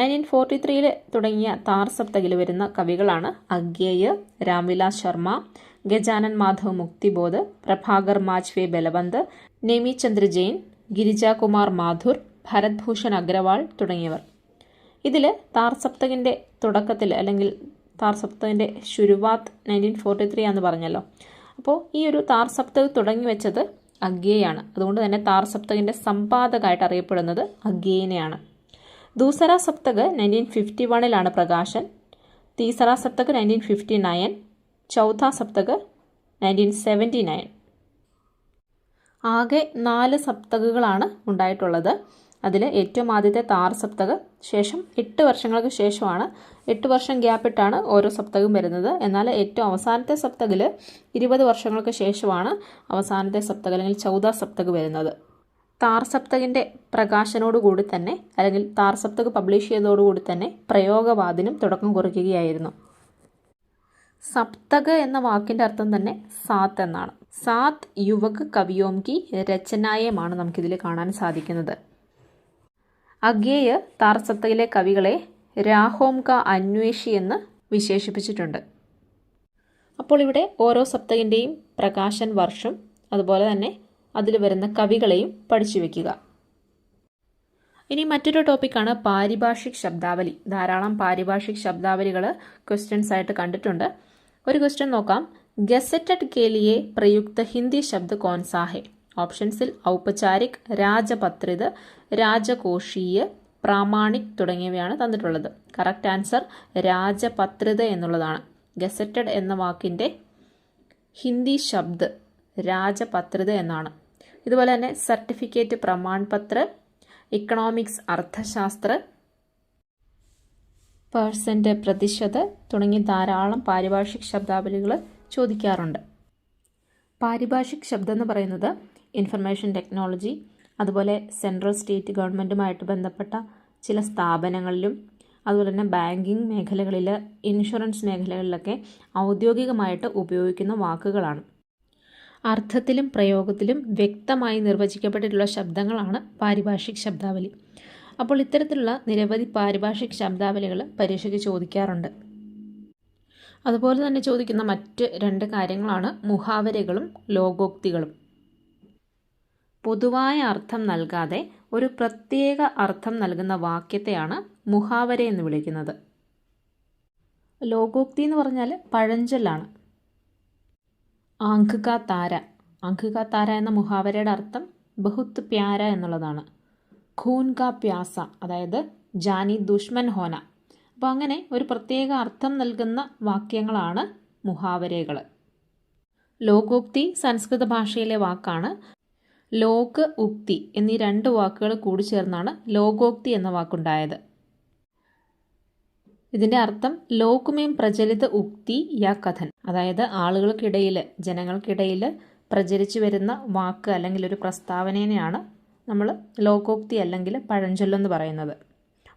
1943 തുടങ്ങിയ താർ സപ്തകിൽ വരുന്ന കവികളാണ് അഗ്യേയ്, രാംവിലാസ് ശർമ്മ, ഗജാനൻ മാധവ് മുക്തിബോധ്, പ്രഭാകർ മാജ്വേ ബലവന്ത്, നേമി ചന്ദ്ര ജെയിൻ, ഗിരിജാകുമാർ മാഥുർ, ഭരത് ഭൂഷൺ അഗ്രവാൾ തുടങ്ങിയവർ. ഇതിൽ താർ സപ്തകിൻ്റെ തുടക്കത്തിൽ അല്ലെങ്കിൽ താർ സപ്തകിൻ്റെ ശുരുവാത്ത് 1943 ആണെന്ന് പറഞ്ഞല്ലോ. അപ്പോൾ ഈ ഒരു താർ സപ്തക് തുടങ്ങി വെച്ചത് അഗ്യേയാണ്. അതുകൊണ്ട് തന്നെ താർ സപ്തകിൻ്റെ സമ്പാദകമായിട്ട് അറിയപ്പെടുന്നത് അഗ്യേനെയാണ്. ദൂസര സപ്തക് 1951 പ്രകാശൻ, തീസര സപ്തക് 1959, ചൗഥാ സപ്തക് 1979. ആകെ 4 സപ്തകുകളാണ് ഉണ്ടായിട്ടുള്ളത്. അതിൽ ഏറ്റവും ആദ്യത്തെ താർ സപ്തക് ശേഷം 8 വർഷങ്ങൾക്ക് ശേഷമാണ്, 8 വർഷം ഗ്യാപ്പിട്ടാണ് ഓരോ സപ്തകും വരുന്നത്. എന്നാൽ ഏറ്റവും അവസാനത്തെ സപ്തകിൽ 20 വർഷങ്ങൾക്ക് ശേഷമാണ് അവസാനത്തെ സപ്തക് അല്ലെങ്കിൽ ചൗദാ സപ്തക് വരുന്നത്. താർ സപ്തകിൻ്റെ പ്രകാശനോടുകൂടി തന്നെ അല്ലെങ്കിൽ താർ സപ്തക് പബ്ലിഷ് ചെയ്തതോടുകൂടി തന്നെ പ്രയോഗവാദിനും തുടക്കം കുറിക്കുകയായിരുന്നു. സപ്തക് എന്ന വാക്കിൻ്റെ അർത്ഥം തന്നെ സാത്ത് എന്നാണ്. സാത്ത് യുവക് കവിയോം കി രചനായമാണ് നമുക്കിതിൽ കാണാൻ സാധിക്കുന്നത്. അഗ്യേയ് താർ സപ്തകിലെ കവികളെ രാഹോം ക അന്വേഷി എന്ന് വിശേഷിപ്പിച്ചിട്ടുണ്ട്. അപ്പോൾ ഇവിടെ ഓരോ സപ്തകിൻ്റെയും പ്രകാശൻ വർഷം അതുപോലെ തന്നെ അതിൽ വരുന്ന കവികളെയും പഠിച്ചു വയ്ക്കുക. ഇനി മറ്റൊരു ടോപ്പിക്കാണ് പാരിഭാഷിക് ശബ്ദാവലി. ധാരാളം പാരിഭാഷിക് ശബ്ദാവലികൾ ക്വസ്റ്റ്യൻസ് ആയിട്ട് കണ്ടിട്ടുണ്ട്. ഒരു ക്വസ്റ്റ്യൻ നോക്കാം. ഗസറ്റഡ് കെ ലിയെ പ്രയുക്ത ഹിന്ദി ശബ്ദ കോൺ സാ ഹെ? ഓപ്ഷൻസിൽ ഔപചാരിക്, രാജപത്രിത്, രാജകോഷീയ, പ്രാമാണിക് തുടങ്ങിയവയാണ് തന്നിട്ടുള്ളത്. കറക്റ്റ് ആൻസർ രാജപത്രിത് എന്നുള്ളതാണ്. ഗസറ്റഡ് എന്ന വാക്കിൻ്റെ ഹിന്ദി ശബ്ദ് രാജപത്രിത് എന്നാണ്. ഇതുപോലെ തന്നെ സർട്ടിഫിക്കറ്റ്, പ്രമാൺപത്ര, ഇക്കണോമിക്സ്, അർത്ഥശാസ്ത്ര, പേഴ്സൻ്റ്, പ്രതിശത തുടങ്ങി ധാരാളം പാരിഭാഷിക് ശബ്ദാവലികൾ ചോദിക്കാറുണ്ട്. പാരിഭാഷിക് ശബ്ദം എന്ന് പറയുന്നത് ഇൻഫർമേഷൻ ടെക്നോളജി അതുപോലെ സെൻട്രൽ സ്റ്റേറ്റ് ഗവൺമെൻറ്റുമായിട്ട് ബന്ധപ്പെട്ട ചില സ്ഥാപനങ്ങളിലും അതുപോലെ തന്നെ ബാങ്കിങ് മേഖലകളിൽ, ഇൻഷുറൻസ് മേഖലകളിലൊക്കെ ഔദ്യോഗികമായിട്ട് ഉപയോഗിക്കുന്ന വാക്കുകളാണ്. അർത്ഥത്തിലും പ്രയോഗത്തിലും വ്യക്തമായി നിർവചിക്കപ്പെട്ടിട്ടുള്ള ശബ്ദങ്ങളാണ് പാരിഭാഷിക് ശബ്ദാവലി. അപ്പോൾ ഇത്തരത്തിലുള്ള നിരവധി പാരിഭാഷിക് ശബ്ദാവലികൾ പരീക്ഷയ്ക്ക് ചോദിക്കാറുണ്ട്. അതുപോലെ തന്നെ ചോദിക്കുന്ന മറ്റ് 2 കാര്യങ്ങളാണ് മുഹാവരകളും ലോകോക്തികളും. പൊതുവായ അർത്ഥം നൽകാതെ ഒരു പ്രത്യേക അർത്ഥം നൽകുന്ന വാക്യത്തെയാണ് മുഹാവര എന്ന് വിളിക്കുന്നത്. ലോകോക്തി എന്ന് പറഞ്ഞാൽ പഴഞ്ചൊല്ലാണ്. ആങ്ക് കാ താര, ആങ്ക് കാ താര എന്ന മുഹാവരയുടെ അർത്ഥം ബഹുത്ത് പ്യാര എന്നുള്ളതാണ്. ഖൂൻ കാ പ്യാസ, അതായത് ജാനി ദുഷ്മൻ ഹോന. അപ്പോൾ അങ്ങനെ ഒരു പ്രത്യേക അർത്ഥം നൽകുന്ന വാക്യങ്ങളാണ് മുഹാവരകൾ. ലോകോക്തി സംസ്കൃത ഭാഷയിലെ വാക്കാണ്. ലോക് ഉക്തി എന്നീ രണ്ട് വാക്കുകൾ കൂടി ചേർന്നാണ് ലോകോക്തി എന്ന വാക്കുണ്ടായത്. ഇതിൻ്റെ അർത്ഥം ലോകുമേം പ്രചലിത ഉക്തി യാ കഥൻ, അതായത് ആളുകൾക്കിടയിൽ, ജനങ്ങൾക്കിടയിൽ പ്രചരിച്ചു വരുന്ന വാക്ക് അല്ലെങ്കിൽ ഒരു പ്രസ്താവനയാണ് നമ്മൾ ലോകോക്തി അല്ലെങ്കിൽ പഴഞ്ചൊല്ലെന്ന് പറയുന്നത്.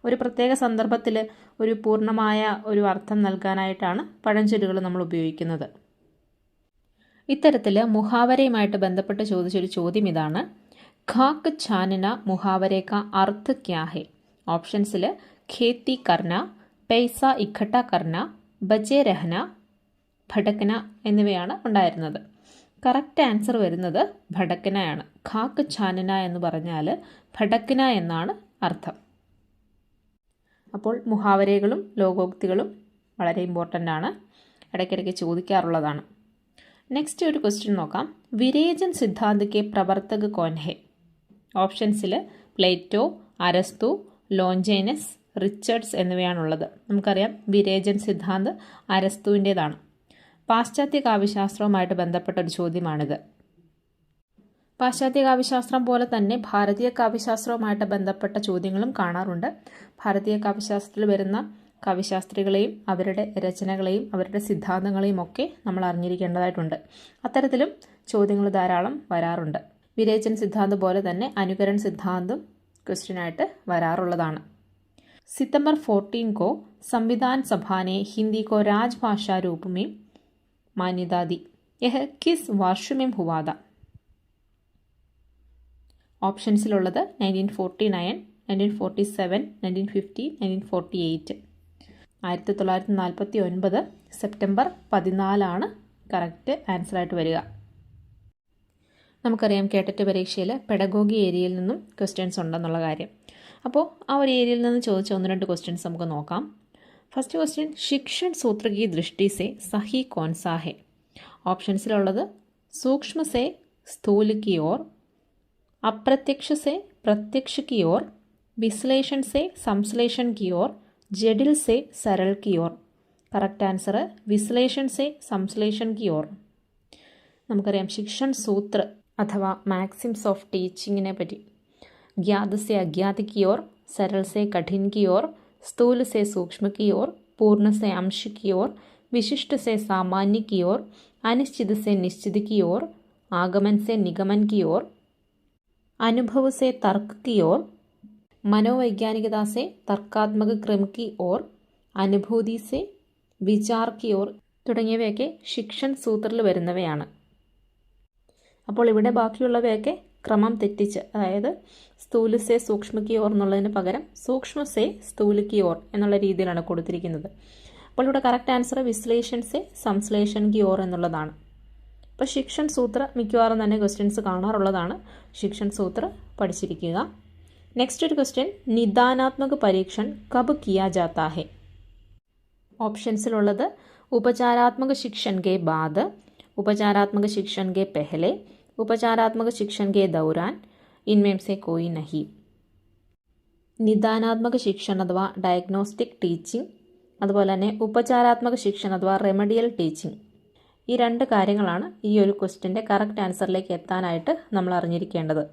ഒരു പ്രത്യേക സന്ദർഭത്തിൽ ഒരു പൂർണ്ണമായ ഒരു അർത്ഥം നൽകാനായിട്ടാണ് പഴഞ്ചൊല്ലുകൾ നമ്മൾ ഉപയോഗിക്കുന്നത്. ഇത്തരത്തിൽ മുഹാവരയുമായിട്ട് ബന്ധപ്പെട്ട് ചോദിച്ചൊരു ചോദ്യം ഇതാണ്: ഖാക്ക് ഛാനന മുഹാവരെ കാ അർത്ഥ ക്യാ ഹെ? ഓപ്ഷൻസിൽ ഖേത്തി കർന, പൈസ ഇക്കട്ട കർന, ബച്ചേ രഹന, ഭടക്കന എന്നിവയാണ് ഉണ്ടായിരുന്നത്. കറക്റ്റ് ആൻസർ വരുന്നത് ഭടക്കനയാണ്. ഖാക്ക് ഛാനന എന്ന് പറഞ്ഞാൽ ഭടക്കന എന്നാണ് അർത്ഥം. അപ്പോൾ മുഹാവരകളും ലോകോക്തികളും വളരെ ഇമ്പോർട്ടൻ്റ് ആണ്, ഇടയ്ക്കിടയ്ക്ക് ചോദിക്കാറുള്ളതാണ്. നെക്സ്റ്റ് ഒരു ക്വസ്റ്റ്യൻ നോക്കാം. വിരേചൻ സിദ്ധാന്ത് കെ പ്രവർത്തക കോൻ ഹെ? ഓപ്ഷൻസിൽ പ്ലേറ്റോ, അരസ്തു, ലോഞ്ചേനസ്, റിച്ചർഡ്സ് എന്നിവയാണുള്ളത്. നമുക്കറിയാം വിരേചൻ സിദ്ധാന്ത് അരസ്തുവിൻ്റേതാണ്. പാശ്ചാത്യ കാവ്യശാസ്ത്രവുമായിട്ട് ബന്ധപ്പെട്ട ഒരു ചോദ്യമാണിത്. പാശ്ചാത്യ കാവ്യശാസ്ത്രം പോലെ തന്നെ ഭാരതീയ കാവ്യശാസ്ത്രവുമായിട്ട് ബന്ധപ്പെട്ട ചോദ്യങ്ങളും കാണാറുണ്ട്. ഭാരതീയ കാവ്യശാസ്ത്രത്തിൽ വരുന്ന കാവ്യശാസ്ത്രികളെയും അവരുടെ രചനകളെയും അവരുടെ സിദ്ധാന്തങ്ങളെയും ഒക്കെ നമ്മൾ അറിഞ്ഞിരിക്കേണ്ടതായിട്ടുണ്ട്. അത്തരത്തിലും ചോദ്യങ്ങൾ ധാരാളം വരാറുണ്ട്. വിരേചൻ സിദ്ധാന്തം പോലെ തന്നെ അനുകരൺ സിദ്ധാന്തം ക്വസ്റ്റ്യനായിട്ട് വരാറുള്ളതാണ്. सितंबर 14 को संविधान सभा ने हिंदी को राजभाषा रूप में मान्यता दी. यह किस वर्ष में हुआ था? ഓപ്ഷൻസിലുള്ളത് 1949, 1947, 1950, 1948. 1949 സെപ്റ്റംബർ 14 കറക്റ്റ് ആൻസറായിട്ട് വരിക. നമുക്കറിയാം കേട്ടറ്റ് പരീക്ഷയിൽ പെഡഗോഗി ഏരിയയിൽ നിന്നും ക്വസ്റ്റ്യൻസ് ഉണ്ടെന്നുള്ള കാര്യം. അപ്പോൾ ആ ഒരു ഏരിയയിൽ നിന്ന് ചോദിച്ച 1-2 ക്വസ്റ്റ്യൻസ് നമുക്ക് നോക്കാം. ഫസ്റ്റ് ക്വസ്റ്റ്യൻ, ശിക്ഷൺ സൂത്ര की दृष्टि से सही कौन सा है? ഓപ്ഷൻസിലുള്ളത് सूक्ष्म से स्थूल की ओर, अप्रत्यक्ष से प्रत्यक्ष की ओर, विश्लेषण से संश्लेषण की ओर, जटिल से सरल की ओर. കറക്റ്റ് ആൻസർ വിശ്ലേഷൺ സെ സംശ്ലേഷൺ की ओर. നമുക്കറിയാം ശിക്ഷൺ സൂത്ര അഥവാ മാക്സിംസ് ഓഫ് ടീച്ചിങ്ങിനെ പറ്റി. ज्ञात से अज्ञात की ओर, सरल से कठिन की ओर, स्थूल से सूक्ष्म की ओर, पूर्ण से अंश की ओर, विशिष्ट से सामान्य की ओर, अनिश्चित से निश्चित की ओर, आगमन से निगमन की ओर, अनुभव से तर्क की ओर, मनोवैज्ञानिकता से तर्कात्मक क्रम की ओर, अनुभूति से विचार की ओर തുടങ്ങിയവയൊക്കെ ശിക്ഷൺ സൂത്രത്തിൽ വരുന്നവയാണ്. അപ്പോൾ ഇവിടെ ബാക്കിയുള്ളവയൊക്കെ ക്രമം തെറ്റിച്ച്, അതായത് സ്ഥൂല സേ സൂക്ഷ്മ കി ഓർ എന്നുള്ളതിന് പകരം സൂക്ഷ്മ സേ സ്ഥൂല കി ഓർ എന്നുള്ള രീതിയിലാണ് കൊടുത്തിരിക്കുന്നത്. അപ്പോൾ ഇവിടെ കറക്റ്റ് ആൻസർ വിശ്ലേഷൺ സേ സംശ്ലേഷൺ കി ഓർ എന്നുള്ളതാണ്. അപ്പോൾ ശിക്ഷൺ സൂത്ര മിക്കവാറും തന്നെ ക്വസ്റ്റ്യൻസ് കാണാറുള്ളതാണ്. ശിക്ഷൺ സൂത്ര പഠിച്ചിരിക്കുക. നെക്സ്റ്റ് ഒരു ക്വസ്റ്റ്യൻ, നിദാനാത്മക പരീക്ഷൺ കബ് കിയാ ജാത്താ ഹെ? ഓപ്ഷൻസിലുള്ളത് ഉപചാരാത്മക ശിക്ഷൺ കെ ബാദ്, ഉപചാരാത്മക ശിക്ഷൺ കെ പെഹലെ, उपचारात्मक शिक्षण के दौरान, इनमें से कोई नहीं. നിദാനാത്മക ശിക്ഷൺ അഥവാ ഡയഗ്നോസ്റ്റിക് ടീച്ചിങ്, അതുപോലെ തന്നെ ഉപചാരാത്മക ശിക്ഷൺ അഥവാ റെമഡിയൽ ടീച്ചിങ്, ഈ 2 കാര്യങ്ങളാണ് ഈ ഒരു ക്വസ്റ്റ്യൻ്റെ കറക്റ്റ് ആൻസറിലേക്ക് എത്താനായിട്ട് നമ്മൾ അറിഞ്ഞിരിക്കേണ്ടത്.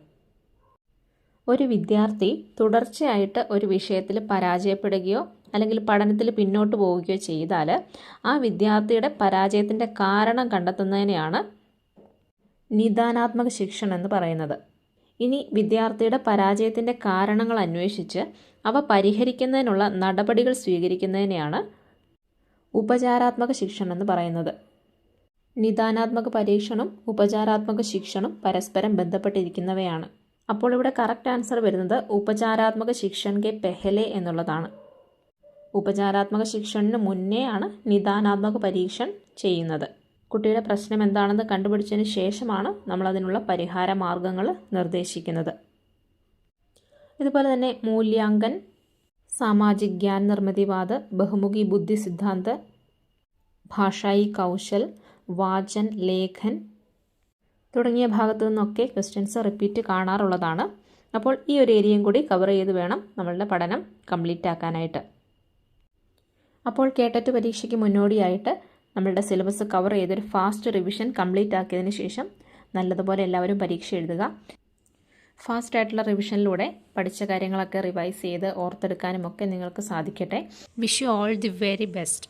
ഒരു വിദ്യാർത്ഥി തുടർച്ചയായിട്ട് ഒരു വിഷയത്തിൽ പരാജയപ്പെടുകയോ അല്ലെങ്കിൽ പഠനത്തിൽ പിന്നോട്ട് പോവുകയോ ചെയ്താൽ ആ വിദ്യാർത്ഥിയുടെ പരാജയത്തിൻ്റെ കാരണം കണ്ടെത്തുന്നതിനെയാണ് നിദാനാത്മക ശിക്ഷൺ എന്ന് പറയുന്നത്. ഇനി വിദ്യാർത്ഥിയുടെ പരാജയത്തിൻ്റെ കാരണങ്ങൾ അന്വേഷിച്ച് അവ പരിഹരിക്കുന്നതിനുള്ള നടപടികൾ സ്വീകരിക്കുന്നതിനെയാണ് ഉപചാരാത്മക ശിക്ഷൺ എന്ന് പറയുന്നത്. നിദാനാത്മക പരീക്ഷണവും ഉപചാരാത്മക ശിക്ഷണും പരസ്പരം ബന്ധപ്പെട്ടിരിക്കുന്നവയാണ്. അപ്പോൾ ഇവിടെ കറക്റ്റ് ആൻസർ വരുന്നത് ഉപചാരാത്മക ശിക്ഷൺ കെ പെഹലെ എന്നുള്ളതാണ്. ഉപചാരാത്മക ശിക്ഷണിന് മുന്നേ ആണ് നിദാനാത്മക പരീക്ഷൺ ചെയ്യുന്നത്. കുട്ടിയുടെ പ്രശ്നം എന്താണെന്ന് കണ്ടുപിടിച്ചതിന് ശേഷമാണ് നമ്മൾ അതിനുള്ള പരിഹാര മാർഗങ്ങൾ നിർദ്ദേശിക്കുന്നത്. ഇതുപോലെ തന്നെ മൂല്യാങ്കൻ, സാമാജിക് ജ്ഞാൻ നിർമ്മിതിവാദ്, ബഹുമുഖി ബുദ്ധി സിദ്ധാന്ത്, ഭാഷായി കൗശൽ, വാചൻ, ലേഖൻ, തുടങ്ങിയ ഭാഗത്തു നിന്നൊക്കെ ക്വസ്റ്റ്യൻസ് റിപ്പീറ്റ് കാണാറുള്ളതാണ്. അപ്പോൾ ഈ ഒരു ഏരിയയും കൂടി കവർ ചെയ്ത് വേണം നമ്മളുടെ പഠനം കംപ്ലീറ്റ് ആക്കാനായിട്ട്. അപ്പോൾ കേട്ടറ്റ് പരീക്ഷയ്ക്ക് മുന്നോടിയായിട്ട് നമ്മളുടെ സിലബസ് കവർ ചെയ്തൊരു ഫാസ്റ്റ് റിവിഷൻ കംപ്ലീറ്റ് ആക്കിയതിന് ശേഷം നല്ലതുപോലെ എല്ലാവരും പരീക്ഷ എഴുതുക. ഫാസ്റ്റ് ആയിട്ടുള്ള റിവിഷനിലൂടെ പഠിച്ച കാര്യങ്ങളൊക്കെ റിവൈസ് ചെയ്ത് ഓർത്തെടുക്കാനും ഒക്കെ നിങ്ങൾക്ക് സാധിക്കട്ടെ. Wish you all the very best.